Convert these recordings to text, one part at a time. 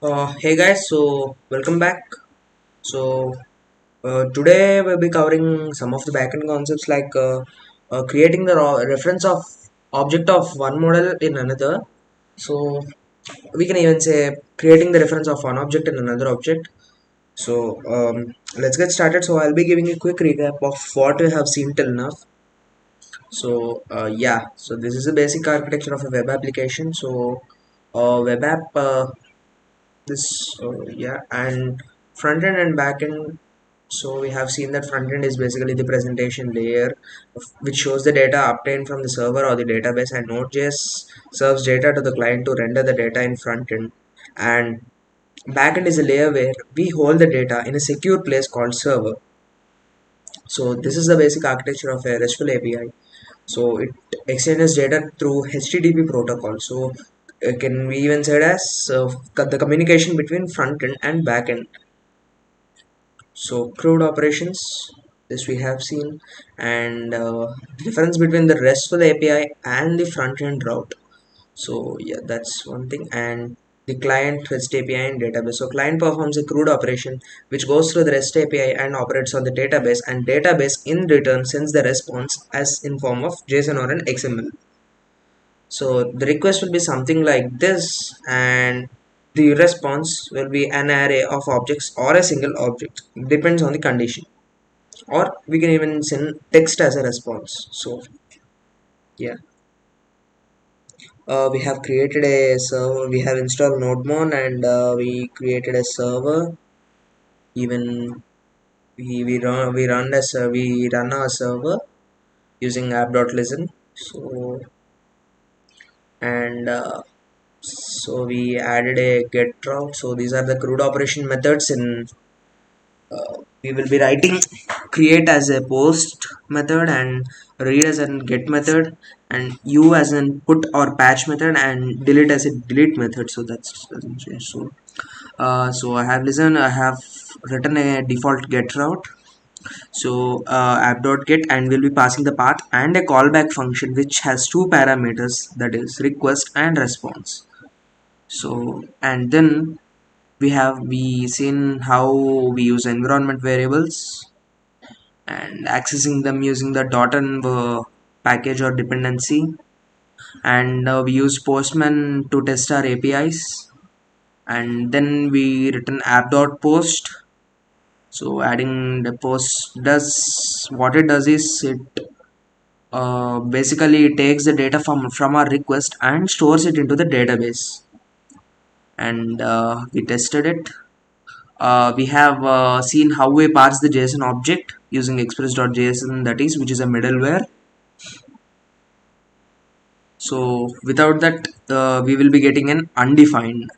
Hey guys, so welcome back. So today we'll be covering some of the backend concepts like creating the reference of object of one model in another. So we can even say creating the reference of one object in another object. So let's get started. So I'll be giving a quick recap of what we have seen till now. So this is the basic architecture of a web application. So web app this yeah and front end and back end. So we have seen that front end is basically the presentation layer which shows the data obtained from the server or the database, and Node.js serves data to the client to render the data in front end. And backend is a layer where we hold the data in a secure place called server. So this is the basic architecture of a RESTful API. So it exchanges data through HTTP protocol. So can we even say it as the communication between front end and back end. So CRUD operations, this we have seen, and difference between the RESTful API and the front end route. So yeah, that's one thing. And the client REST API and database. So client performs a CRUD operation which goes through the REST API and operates on the database, and database in return sends the response as in form of JSON or an XML. So the request will be something like this, and the response will be an array of objects or a single object, depends on the condition. Or we can even send text as a response. So yeah, we have created a server. We have installed NodeMon, and we created a server. Even we run our server using app.listen. So and so we added a get route. So these are the CRUD operation methods. In we will be writing create as a post method, and read as a get method, and u as an put or patch method, and delete as a delete method. So that's doesn't change. So I have listened. I have written a default get route. So app.get, and we'll be passing the path and a callback function which has two parameters, that is request and response. So and then we seen how we use environment variables and accessing them using the .env package or dependency, and we use postman to test our apis, and then we written app.post. So adding the post does what it does is it basically it takes the data from our request and stores it into the database, and we tested it. We have seen how we parse the JSON object using express.json, that is, which is a middleware. So without that, we will be getting an undefined.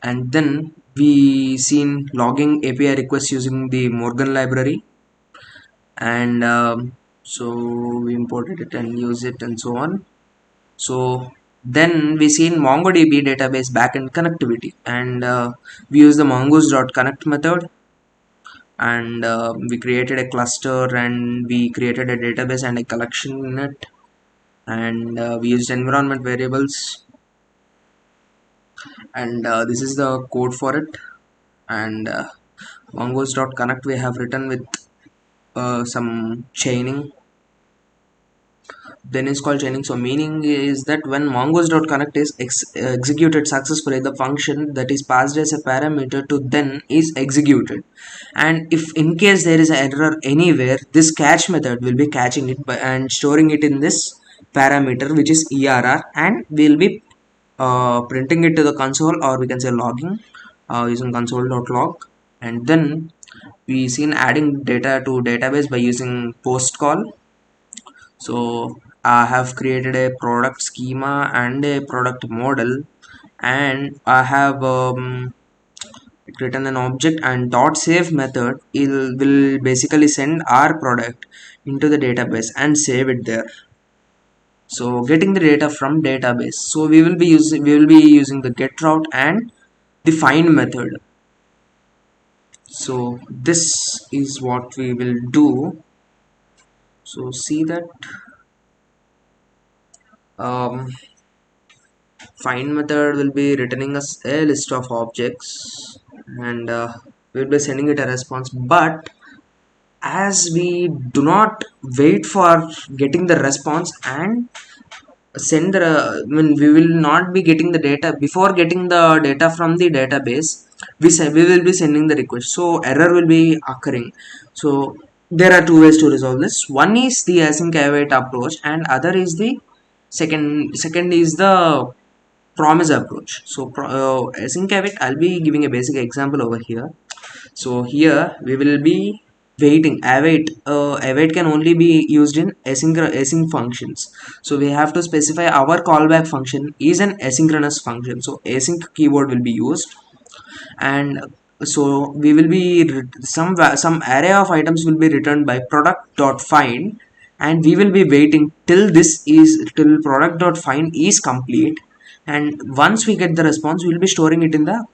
And then we seen logging API requests using the Morgan library, and so we imported it and use it and so on. So then we seen MongoDB database backend connectivity, and we use the mongoose.connect method, and we created a cluster, and we created a database and a collection in it, and we used environment variables, and this is the code for it. And mongoose.connect we have written with some chaining. Then is called chaining. So meaning is that when mongoose.connect is executed successfully, the function that is passed as a parameter to then is executed, and if in case there is an error anywhere, this catch method will be catching it and storing it in this parameter which is err, and we'll be printing it to the console, or we can say logging using console.log. And then we seen adding data to database by using post call. So I have created a product schema and a product model, and I have written an object, and dot save method will basically send our product into the database and save it there. So getting the data from database, so we will be using the get route and the find method. So this is what we will do. So see that um, find method will be returning us a list of objects, and we'll be sending it a response. But as we do not wait for getting the response and send the I mean, we will not be getting the data before getting the data from the database. We will be sending the request, so error will be occurring. So there are two ways to resolve this. One is the async await approach, and other is the second is the promise approach. So async await, I'll be giving a basic example over here. So here we will be waiting. Await can only be used in async functions. So we have to specify our callback function is an asynchronous function, so async keyword will be used. And so we will be some array of items will be returned by product dot find, and we will be waiting till product dot find is complete. And once we get the response, we will be storing it in the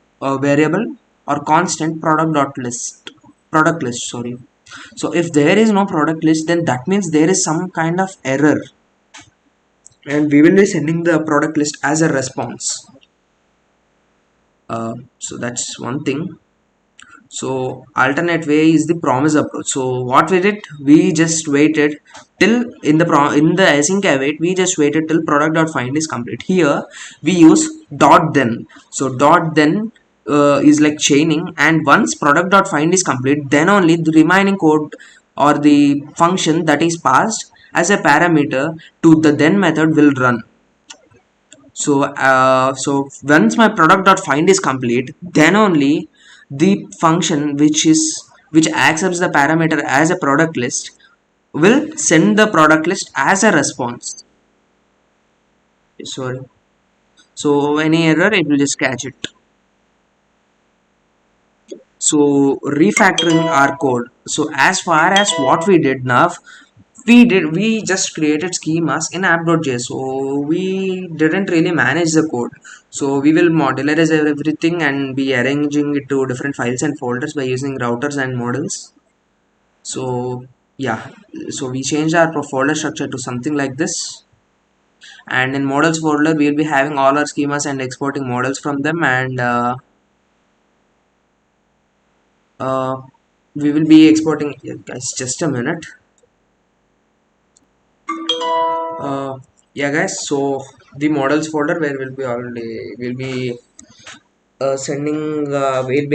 variable or constant product list, sorry. So if there is no product list, then that means there is some kind of error, and we will be sending the product list as a response. So that's one thing. So alternate way is the promise approach. So what we did, we just waited till in the async await, we just waited till product.find is complete. Here we use dot then. So dot then is like chaining, and once product.find is complete, then only the remaining code or the function that is passed as a parameter to the then method will run. So once my product.find is complete, then only the function which accepts the parameter as a product list will send the product list as a response. Sorry. So any error, it will just catch it. So refactoring our code. So as far as what we did now, we just created schemas in app.js, so we didn't really manage the code. So we will modularize everything and be arranging it to different files and folders by using routers and models. So yeah, so we changed our folder structure to something like this, and in models folder we will be having all our schemas and exporting models from them. And uh, we will be exporting, guys, just a minute. Yeah guys, so the models folder where we'll be we'll be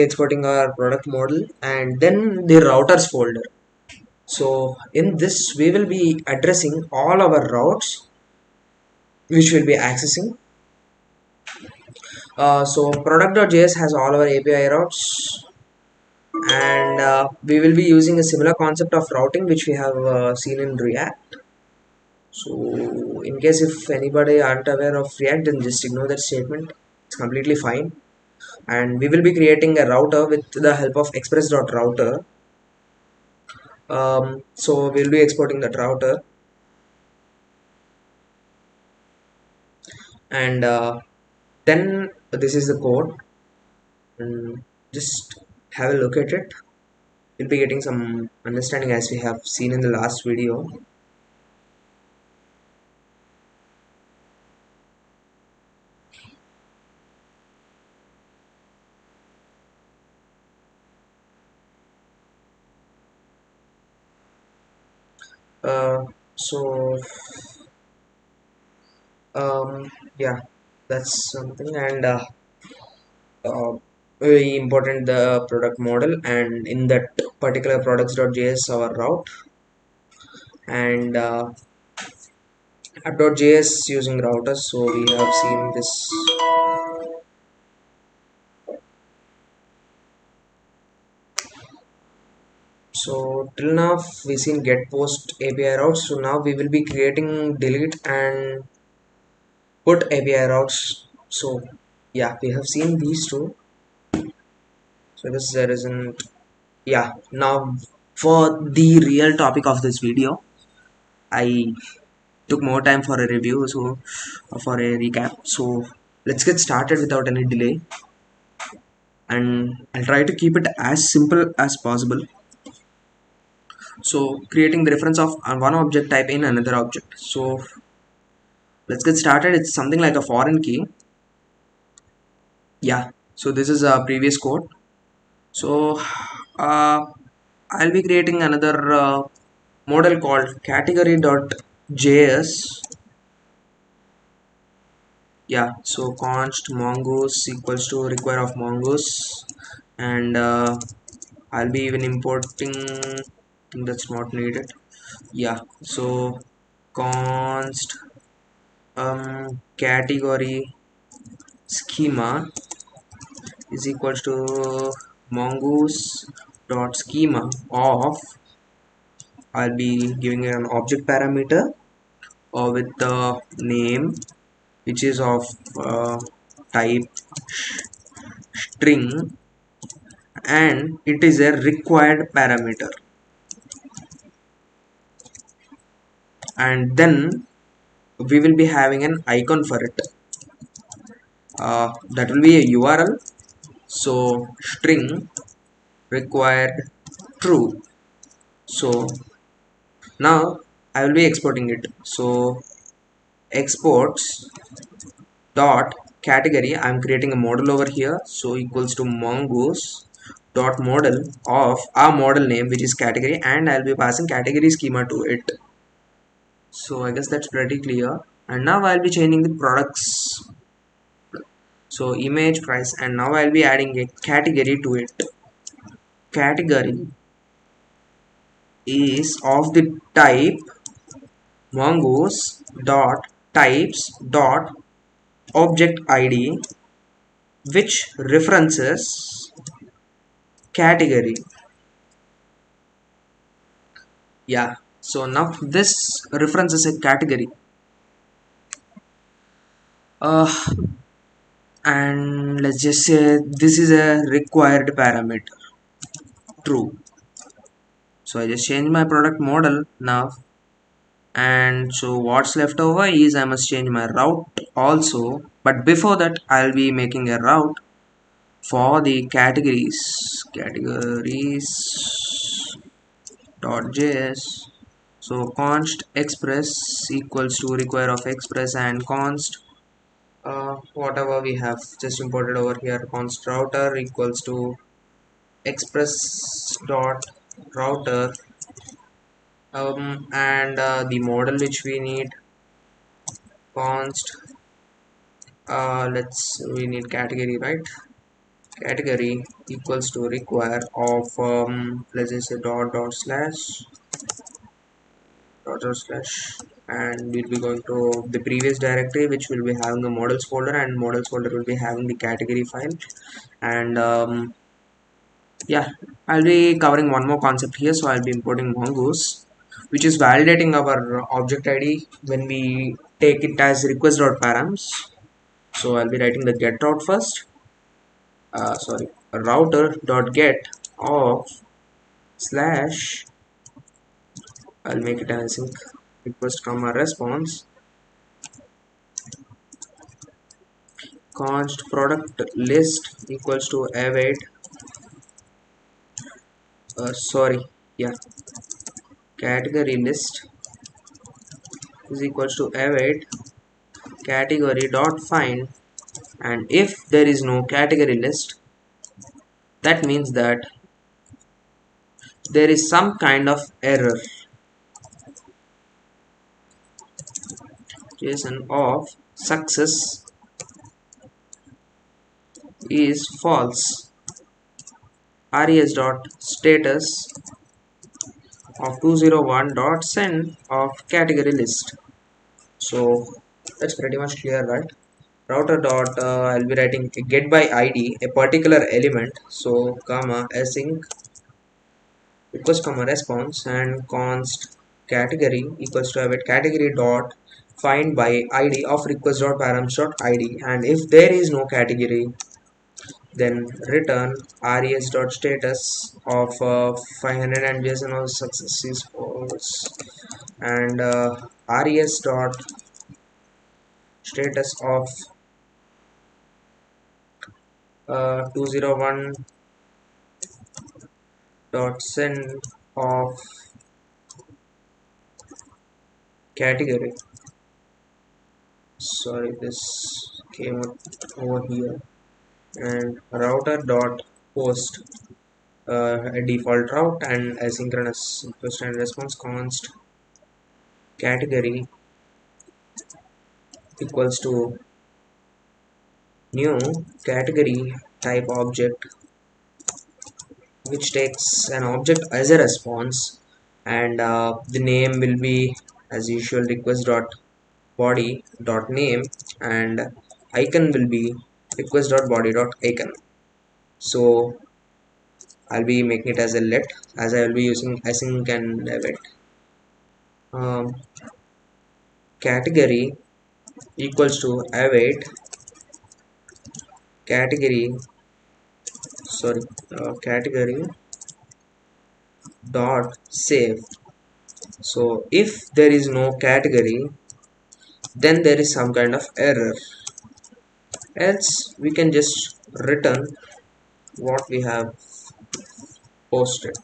exporting our product model, and then the routers folder. So in this we will be addressing all our routes which will be accessing. So product.js has all our API routes, and we will be using a similar concept of routing which we have seen in React. So in case if anybody aren't aware of React, then just ignore that statement. It's completely fine. And we will be creating a router with the help of express.router. So we'll be exporting that router, and then this is the code, and just have a look at it. We'll be getting some understanding as we have seen in the last video. So yeah, that's something. And very important, the product model, and in that particular products.js our route, and app.js using routers. So we have seen this. So till now we seen get post API routes. So now we will be creating delete and put API routes. So yeah, we have seen these two. So this there isn't. Yeah, now for the real topic of this video, I took more time for a review, so for a recap. So let's get started without any delay, and I'll try to keep it as simple as possible. So creating the reference of one object type in another object. So let's get started. It's something like a foreign key. Yeah, so this is a previous code. So uh, I'll be creating another model called category.js. Yeah, so const mongoose equals to require of mongoose, and I'll be even importing, I think that's not needed. Yeah, so const category schema is equals to mongoose dot schema of, I'll be giving an object parameter with the name which is of type string, and it is a required parameter, and then we will be having an icon for it, that will be a URL. So string required true. So now I will be exporting it. So exports dot category, I'm creating a model over here, so equals to mongoose dot model of our model name which is category, and I'll be passing category schema to it. So I guess that's pretty clear. And now I'll be changing the products, so image price, and now I'll be adding a category to it. Category is of the type mongoose dot types dot object id which references category. Yeah, so now this references a category, uh, and let's just say this is a required parameter true. So I just change my product model now, and so what's left over is I must change my route also, but before that I'll be making a route for the categories dot js. So const express equals to require of express, and const whatever we have just imported over here, const router equals to express dot router, and the model which we need, const we need category, right? Category equals to require of, let's just say dot slash, and we'll be going to the previous directory which will be having the models folder, and models folder will be having the category file. And yeah, I'll be covering one more concept here. So I'll be importing mongoose, which is validating our object id when we take it as request.params. So I'll be writing the get route first, sorry, router dot get of slash, I'll make it async request comma response, const product list equals to await, sorry, yeah, category list is equals to await category dot find, and if there is no category list, that means that there is some kind of error. JSON of success is false. res dot status of 201 dot send of category list. So that's pretty much clear, right? Router dot, I'll be writing a get by id a particular element, so comma async request comma response, and const category equals to await category dot find by id of request dot params dot id, and if there is no category, then return res dot status of 500 and JSON of success is false, and res dot status of 201 dot send of category. Sorry, this came up over here. and router dot post a default route and asynchronous request and response const category equals to new category type object which takes an object as a response, and the name will be as usual request dot body dot name, and icon will be request dot body dot icon. So I'll be making it as a let, as I will be using async and await. um, Category equals to await category, sorry, category dot save. So if there is no category, then there is some kind of error, else we can just return what we have posted.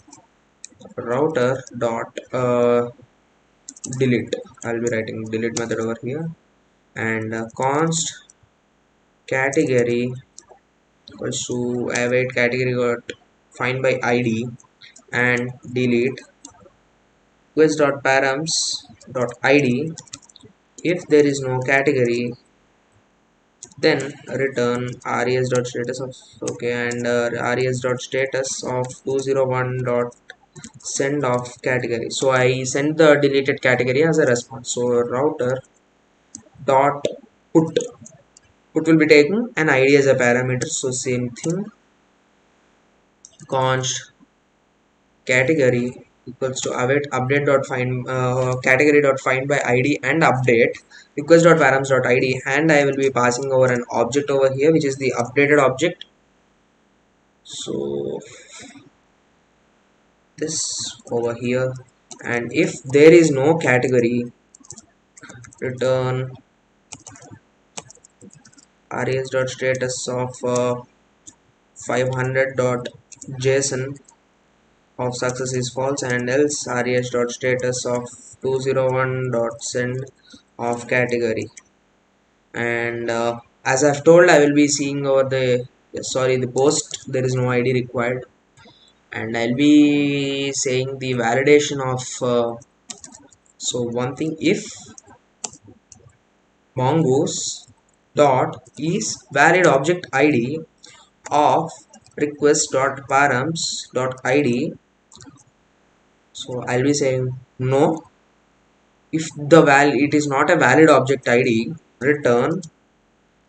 Router dot delete, I'll be writing delete method over here, and const category equals to await category got find by id and delete quest dot params dot id. If there is no category, then return res dot status of, okay, and res dot status of 201 dot send of category. So I send the deleted category as a response. So router dot put will be taking an id as a parameter. So same thing, const category equals to await update dot find category dot find by id and update request dot params dot id, and I will be passing over an object over here which is the updated object. So this over here, and if there is no category, return res dot status of 500 dot json of success is false, and else res dot status of 201 dot send of category. And as I've told, I will be seeing over the, sorry, the post, there is no id required, and I'll be saying the validation of so one thing, if mongoose dot is valid object id of request dot params dot id, so I'll be saying no. If the it is not a valid object id, return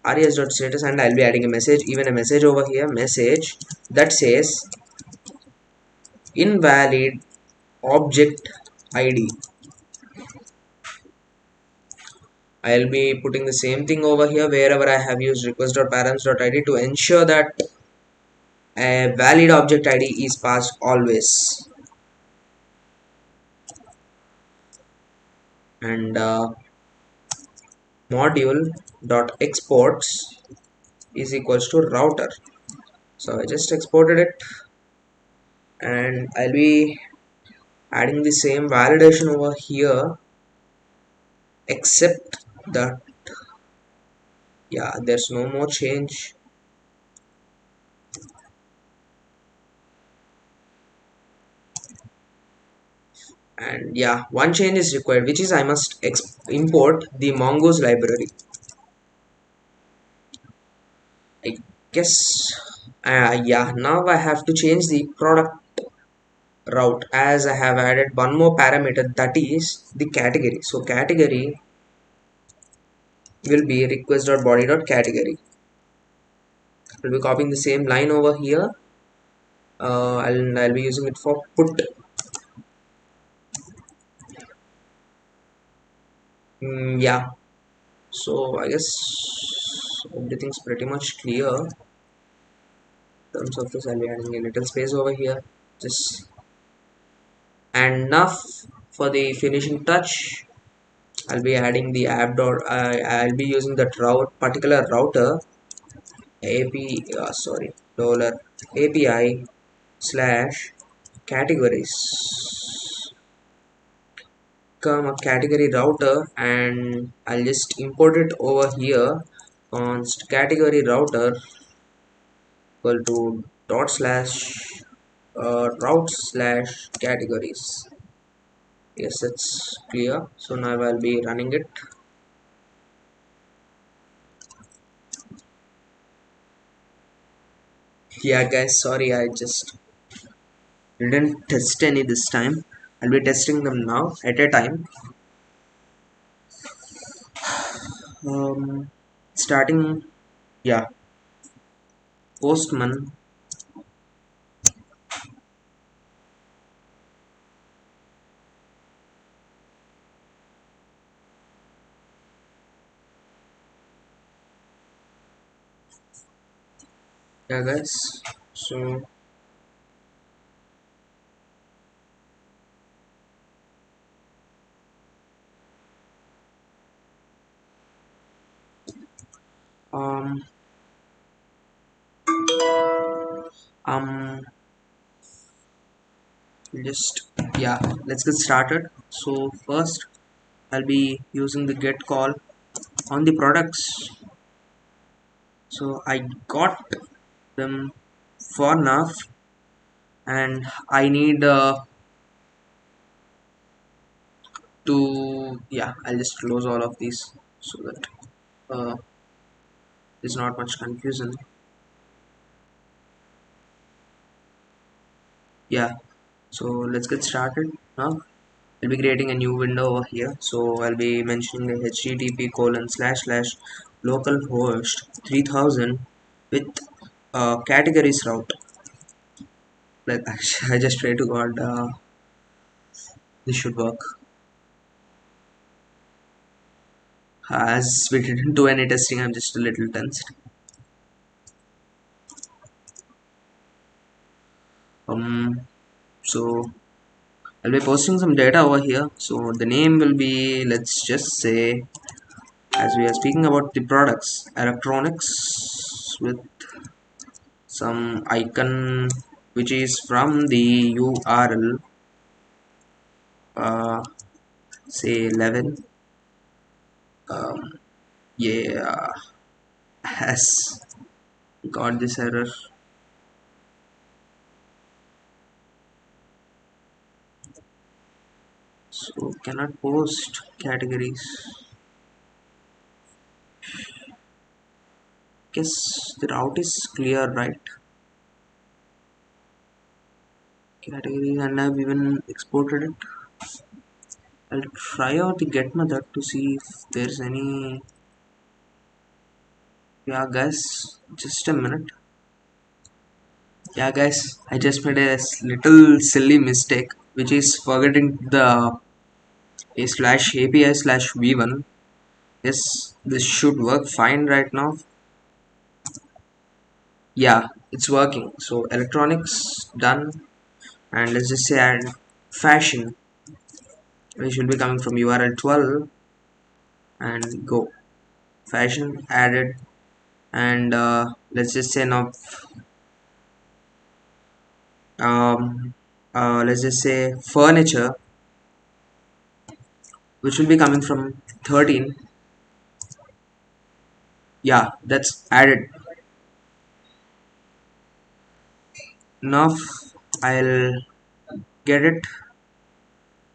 res dot status, and I'll be adding a message, even a message over here, message that says invalid object id. I'll be putting the same thing over here wherever I have used request dot params dot id to ensure that a valid object id is passed always. And module dot exports is equals to router. So I just exported it, and I'll be adding the same validation over here, except that, yeah, there's no more change. And yeah, one change is required, which is I must import the mongoose library. I guess yeah, now I have to change the product route, as I have added one more parameter, that is the category. So category will be request.body.category. I'll be copying the same line over here, and I'll be using it for put. Yeah, so I guess everything's pretty much clear. In terms of this, I'll be adding a little space over here, just and enough for the finishing touch. I'll be adding the app dot. I'll be using that particular router AP. Sorry, dollar API slash categories, come a category router, and I'll just import it over here. Const category router equal to dot slash route slash categories. Yes, it's clear. So now I'll be running it. Yeah, guys, sorry, I just didn't test any this time. I'll be testing them now at a time. Starting, yeah, Postman. Yeah, guys. So, um, um, just yeah, let's get started. So first, I'll be using the get call on the products. So I got them for enough, and I need to yeah. I'll just close all of these so that uh, there's not much confusion. Yeah. So let's get started now. I'll be creating a new window over here. So I'll be mentioning the http colon slash slash localhost 3000 with categories route. Like I just pray to God this should work. As we didn't do any testing, I'm just a little tensed. So I'll be posting some data over here. So the name will be, let's just say, as we are speaking about the products, electronics with some icon which is from the URL, uh, say 11. Yeah, has got this error. So cannot post categories. Guess the route is clear, right? Categories, and I've even exported it. I'll try out the get method to see if there's any. Yeah, guys, just a minute. Yeah, guys, I just made a little silly mistake, which is forgetting the a slash API slash v1. Yes, this should work fine right now. Yeah, it's working. So electronics done, and let's just say add fashion, which will be coming from URL 12, and go fashion added, and let's just say now let's just say furniture, which will be coming from 13. Yeah, that's added. Now I'll get it.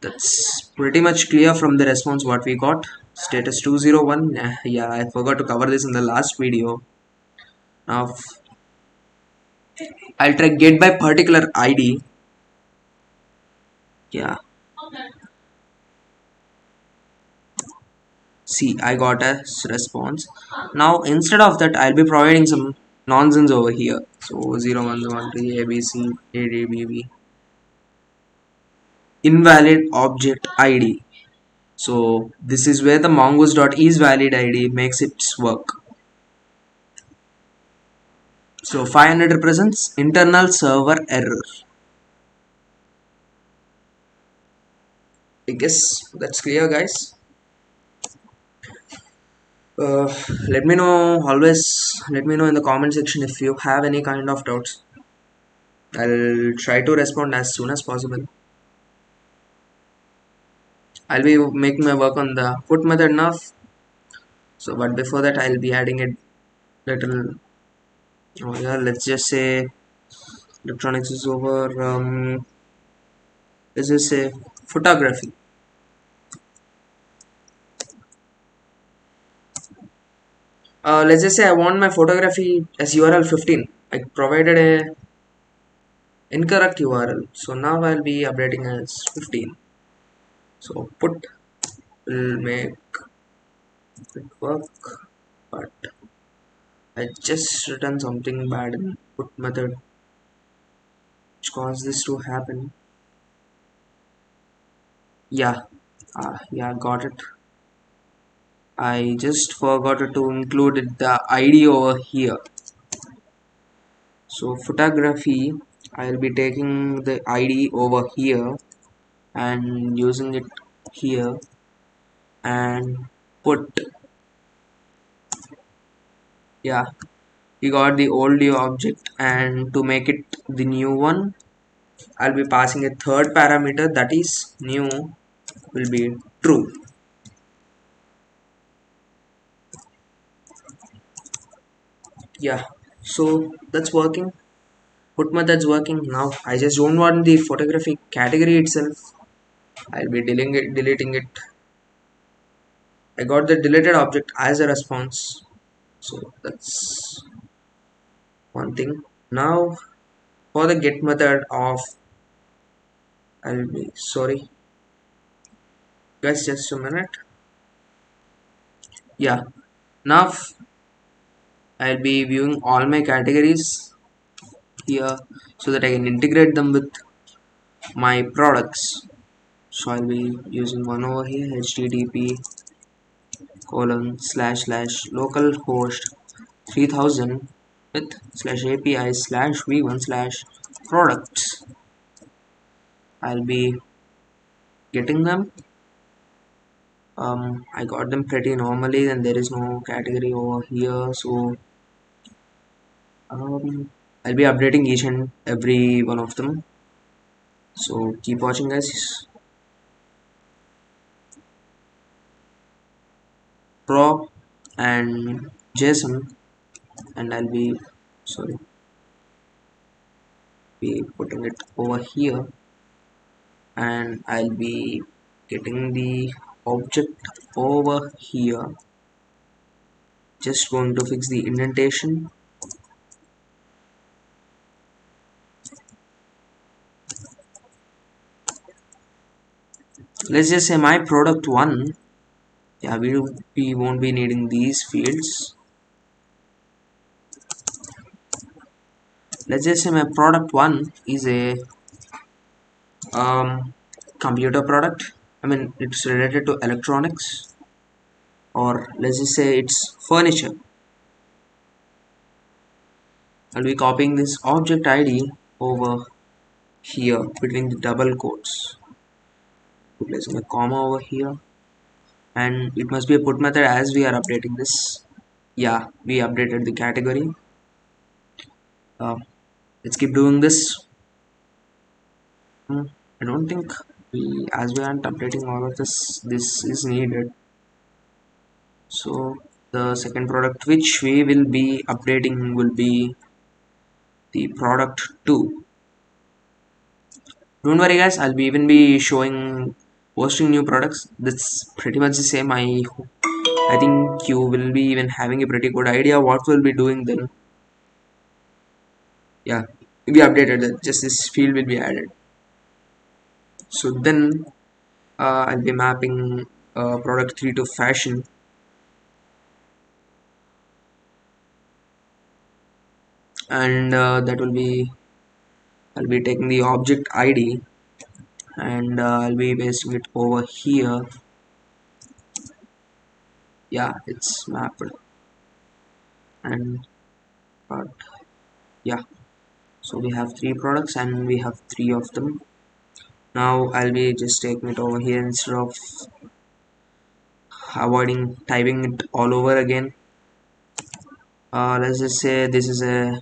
That's pretty much clear from the response what we got. Status 201. Yeah, I forgot to cover this in the last video. Now I'll try get by particular ID. Yeah, see, I got a response. Now instead of that, I'll be providing some nonsense over here. So 0113 ABC ADBB invalid object ID. So this is where the mongoose.isValid ID makes its work. So 500 represents internal server error. I guess that's clear, guys. Uh, let me know always. Let me know in the comment section if you have any kind of doubts. I'll try to respond as soon as possible. I'll be making my work on the put method now. So, but before that, I'll be adding a little Oh yeah, let's just say electronics is over. Let's just say photography. Let's just say I want my photography as URL 15. I provided a incorrect URL, so now I'll be updating as 15. So put will make it work, but I just written something bad in put method which caused this to happen. Yeah, yeah, got it. I just forgot to include the ID over here. So photography, I'll be taking the ID over here and using it here and put, yeah, we got the old object, and to make it the new one I'll be passing a third parameter, that is new will be true. Yeah, so that's working. Put method's working now. I just don't want the photography category itself. I'll be deleting it. I got the deleted object as a response, so that's one thing. Now for the get method of, I'll be sorry guys, just a minute. Yeah, now I'll be viewing all my categories here so that I can integrate them with my products. So I'll be using one over here, http colon slash slash localhost 3000 with slash API slash v1 slash products. I'll be getting them. I got them pretty normally, and there is no category over here, so I'll be updating each and every one of them. So keep watching, guys. Pro and JSON, and I'll be sorry, be putting it over here, and I'll be getting the object over here. Just going to fix the indentation. Let's just say my product one. Yeah, we won't be needing these fields. Let's just say my product one is a computer product. I mean, it's related to electronics, or let's just say it's furniture. I'll be copying this object ID over here between the double quotes, placing a comma over here, and it must be a put method as we are updating this. Yeah, we updated the category. uh, let's keep doing this. I don't think as we aren't updating all of this is needed. So the second product which we will be updating will be the product 2. Don't worry guys, I'll be even be showing posting new products. That's pretty much the same. I think you will be even having a pretty good idea what we'll be doing then. Yeah, we updated that, just this field will be added. So then I'll be mapping product 3 to fashion, and that will be, I'll be taking the object ID, and I'll be pasting it over here. Yeah, it's mapped, and but yeah, so we have 3 products and we have 3 of them. Now I'll be just taking it over here instead of avoiding typing it all over again. Let's just say this is a,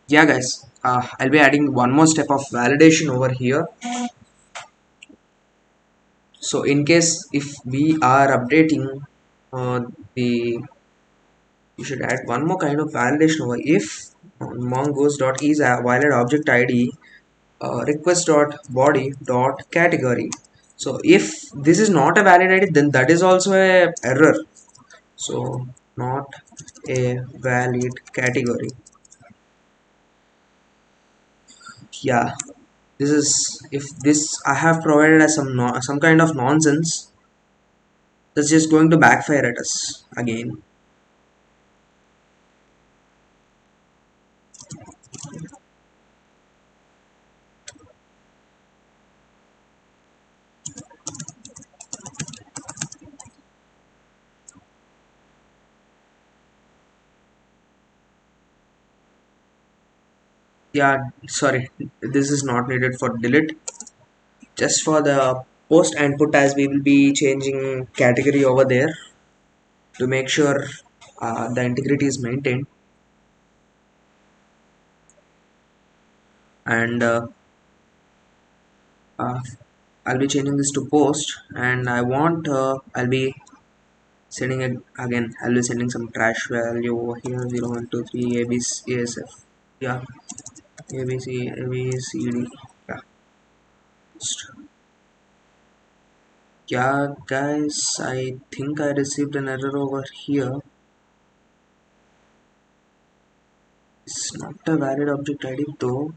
yeah guys, I'll be adding one more step of validation over here. So in case if we are updating the you should add one more kind of validation over if mongoose.is a valid object id request.body.category. So if this is not a valid id, then that is also a error. So not a valid category. Yeah, this is, if this I have provided as some some kind of nonsense, that's just going to backfire at us again. Yeah, sorry, this is not needed for delete, just for the post and put, as we will be changing category over there to make sure the integrity is maintained. And uh, I'll be changing this to post, and I want I'll be sending it again. I'll be sending some trash value over here, 0 1 2 3 ABC ASF. Yeah, ABC ABCD. Yeah, post. Yeah, guys, I think I received an error over here. It's not a valid object ID though.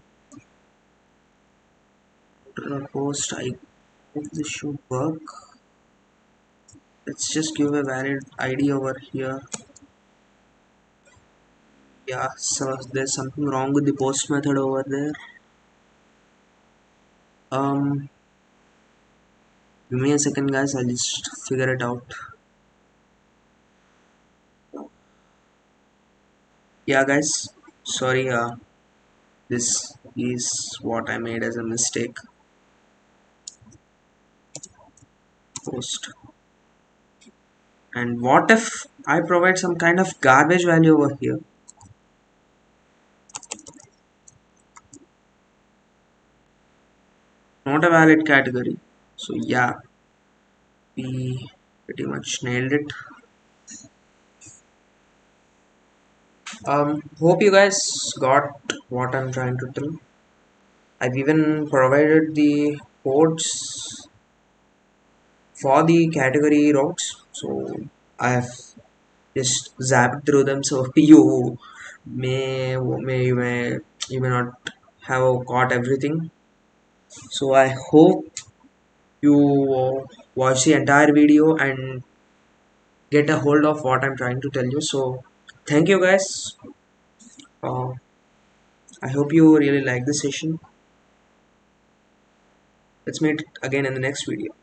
Post, I hope this should work. Let's just give a valid ID over here. Yeah, so there's something wrong with the post method over there. Um, give me a second, guys. I'll just figure it out. Yeah, guys. Sorry. This is what I made as a mistake. Post. And what if I provide some kind of garbage value over here? Not a valid category. So yeah, we pretty much nailed it. Hope you guys got what I'm trying to tell. I've even provided the codes for the category routes, so I have just zapped through them. So you may not have caught everything. So I hope you watch the entire video and get a hold of what I'm trying to tell you. So thank you guys. Uh, I hope you really like the session. Let's meet again in the next video.